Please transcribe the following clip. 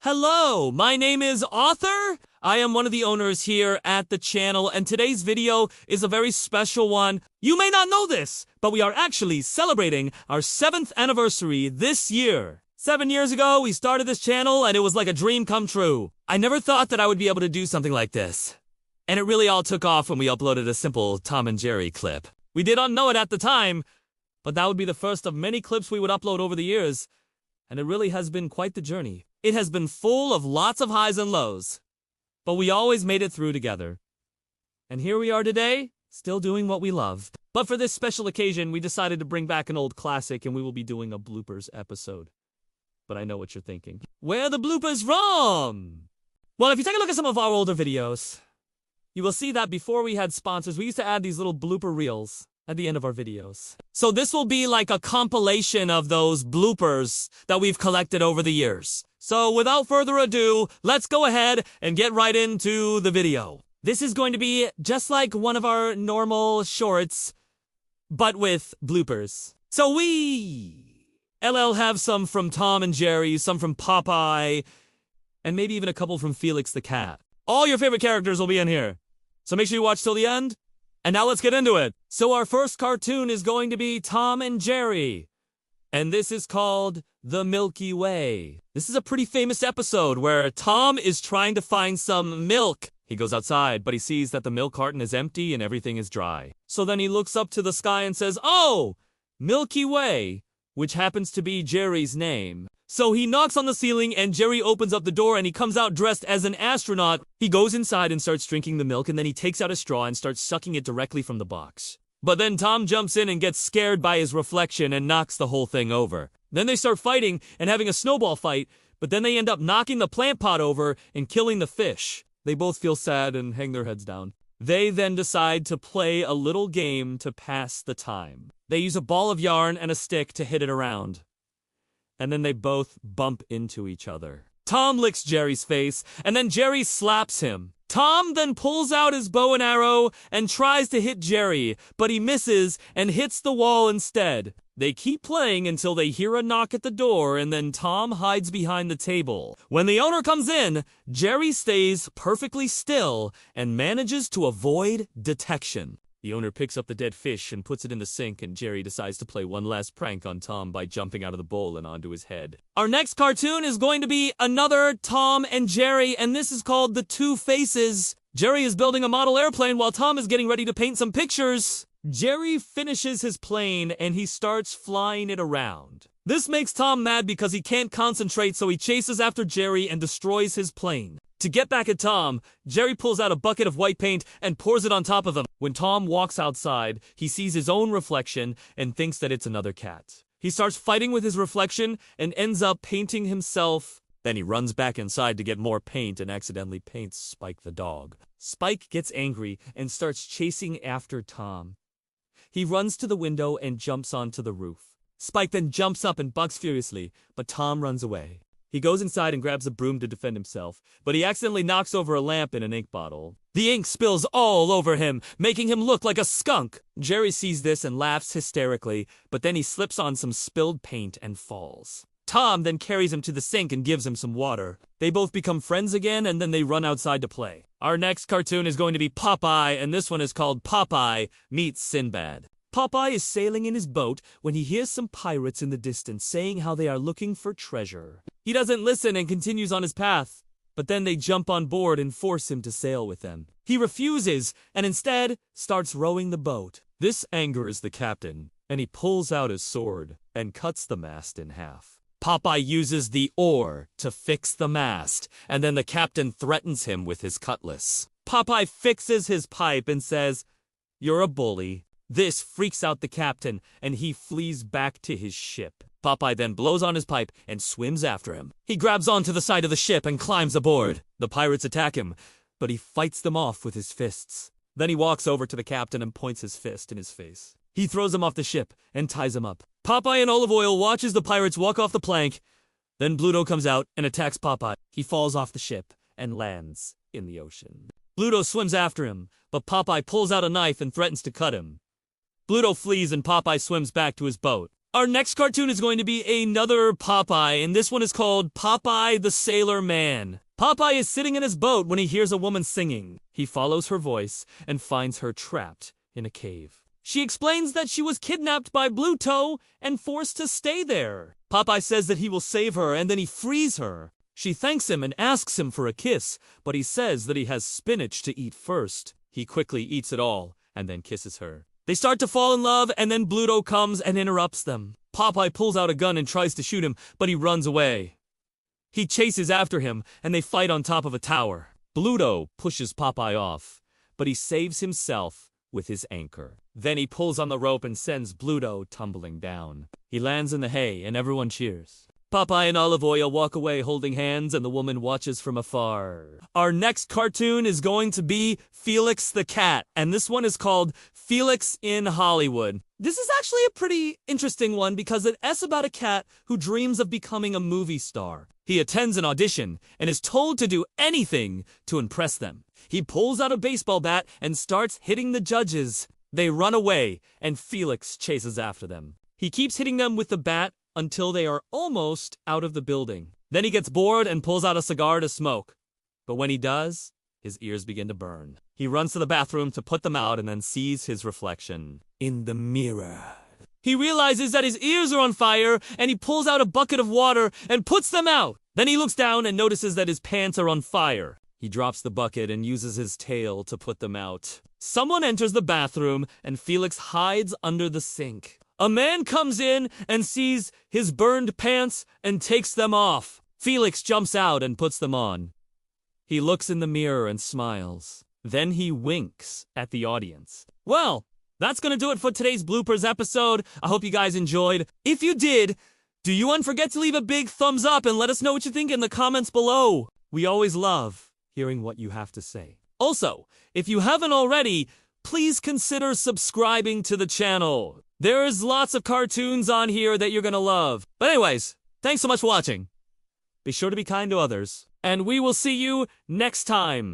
Hello, my name is Arthur. I am one of the owners here at the channel, and today's video is a very special one. You may not know this, but we are actually celebrating our 7th anniversary this year. 7 years ago, we started this channel, and it was like a dream come true. I never thought that I would be able to do something like this. And it really all took off when we uploaded a simple Tom and Jerry clip. We did not know it at the time, but that would be the first of many clips we would upload over the years. And it really has been quite the journey. It has been full of lots of highs and lows, but we always made it through together. And here we are today, still doing what we loved. But for this special occasion, we decided to bring back an old classic, and we will be doing a bloopers episode. But I know what you're thinking. Where are the bloopers from? Well, if you take a look at some of our older videos, you will see that before we had sponsors, we used to add these little blooper reels at the end of our videos. So this will be like a compilation of those bloopers that we've collected over the years. So without further ado, let's go ahead and get right into the video. This is going to be just like one of our normal shorts, but with bloopers. So we have some from Tom and Jerry, some from Popeye, and maybe even a couple from Felix the Cat. All your favorite characters will be in here. So make sure you watch till the end. And now let's get into it. So our first cartoon is going to be Tom and Jerry. And this is called The Milky Way. This is a pretty famous episode where Tom is trying to find some milk. He goes outside, but he sees that the milk carton is empty and everything is dry. So then he looks up to the sky and says, "Oh, Milky Way," which happens to be Jerry's name. So he knocks on the ceiling and Jerry opens up the door and he comes out dressed as an astronaut. He goes inside and starts drinking the milk, and then he takes out a straw and starts sucking it directly from the box. But then Tom jumps in and gets scared by his reflection and knocks the whole thing over. Then they start fighting and having a snowball fight, but then they end up knocking the plant pot over and killing the fish. They both feel sad and hang their heads down. They then decide to play a little game to pass the time. They use a ball of yarn and a stick to hit it around. And then they both bump into each other. Tom licks Jerry's face, and then Jerry slaps him. Tom then pulls out his bow and arrow and tries to hit Jerry, but he misses and hits the wall instead. They keep playing until they hear a knock at the door, and then Tom hides behind the table. When the owner comes in, Jerry stays perfectly still and manages to avoid detection. The owner picks up the dead fish and puts it in the sink, and Jerry decides to play one last prank on Tom by jumping out of the bowl and onto his head. Our next cartoon is going to be another Tom and Jerry, and this is called The Two Faces. Jerry is building a model airplane while Tom is getting ready to paint some pictures. Jerry finishes his plane and he starts flying it around. This makes Tom mad because he can't concentrate, so he chases after Jerry and destroys his plane. To get back at Tom, Jerry pulls out a bucket of white paint and pours it on top of him. When Tom walks outside, he sees his own reflection and thinks that it's another cat. He starts fighting with his reflection and ends up painting himself. Then he runs back inside to get more paint and accidentally paints Spike the dog. Spike gets angry and starts chasing after Tom. He runs to the window and jumps onto the roof. Spike then jumps up and bucks furiously, but Tom runs away. He goes inside and grabs a broom to defend himself, but he accidentally knocks over a lamp and an ink bottle. The ink spills all over him, making him look like a skunk. Jerry sees this and laughs hysterically, but then he slips on some spilled paint and falls. Tom then carries him to the sink and gives him some water. They both become friends again, and then they run outside to play. Our next cartoon is going to be Popeye, and this one is called Popeye Meets Sinbad. Popeye is sailing in his boat when he hears some pirates in the distance saying how they are looking for treasure. He doesn't listen and continues on his path, but then they jump on board and force him to sail with them. He refuses and instead starts rowing the boat. This angers the captain, and he pulls out his sword and cuts the mast in half. Popeye uses the oar to fix the mast, and then the captain threatens him with his cutlass. Popeye fixes his pipe and says, "You're a bully." This freaks out the captain, and he flees back to his ship. Popeye then blows on his pipe and swims after him. He grabs onto the side of the ship and climbs aboard. The pirates attack him, but he fights them off with his fists. Then he walks over to the captain and points his fist in his face. He throws him off the ship and ties him up. Popeye in Olive Oil watches the pirates walk off the plank. Then Bluto comes out and attacks Popeye. He falls off the ship and lands in the ocean. Bluto swims after him, but Popeye pulls out a knife and threatens to cut him. Bluto flees and Popeye swims back to his boat. Our next cartoon is going to be another Popeye, and this one is called Popeye the Sailor Man. Popeye is sitting in his boat when he hears a woman singing. He follows her voice and finds her trapped in a cave. She explains that she was kidnapped by Bluto and forced to stay there. Popeye says that he will save her, and then he frees her. She thanks him and asks him for a kiss, but he says that he has spinach to eat first. He quickly eats it all and then kisses her. They start to fall in love, and then Bluto comes and interrupts them. Popeye pulls out a gun and tries to shoot him, but he runs away. He chases after him, and they fight on top of a tower. Bluto pushes Popeye off, but he saves himself with his anchor. Then he pulls on the rope and sends Bluto tumbling down. He lands in the hay, and everyone cheers. Popeye and Olive Oyl walk away holding hands, and the woman watches from afar. Our next cartoon is going to be Felix the Cat, and this one is called Felix in Hollywood. This is actually a pretty interesting one because it's about a cat who dreams of becoming a movie star. He attends an audition and is told to do anything to impress them. He pulls out a baseball bat and starts hitting the judges. They run away, and Felix chases after them. He keeps hitting them with the bat until they are almost out of the building. Then he gets bored and pulls out a cigar to smoke. But when he does, his ears begin to burn. He runs to the bathroom to put them out and then sees his reflection in the mirror. He realizes that his ears are on fire, and he pulls out a bucket of water and puts them out. Then he looks down and notices that his pants are on fire. He drops the bucket and uses his tail to put them out. Someone enters the bathroom, and Felix hides under the sink. A man comes in and sees his burned pants and takes them off. Felix jumps out and puts them on. He looks in the mirror and smiles. Then he winks at the audience. Well, that's gonna do it for today's bloopers episode. I hope you guys enjoyed. If you did, do you forget to leave a big thumbs up and let us know what you think in the comments below. We always love hearing what you have to say. Also, if you haven't already, please consider subscribing to the channel. There's lots of cartoons on here that you're gonna love. But anyways, thanks so much for watching. Be sure to be kind to others, and we will see you next time.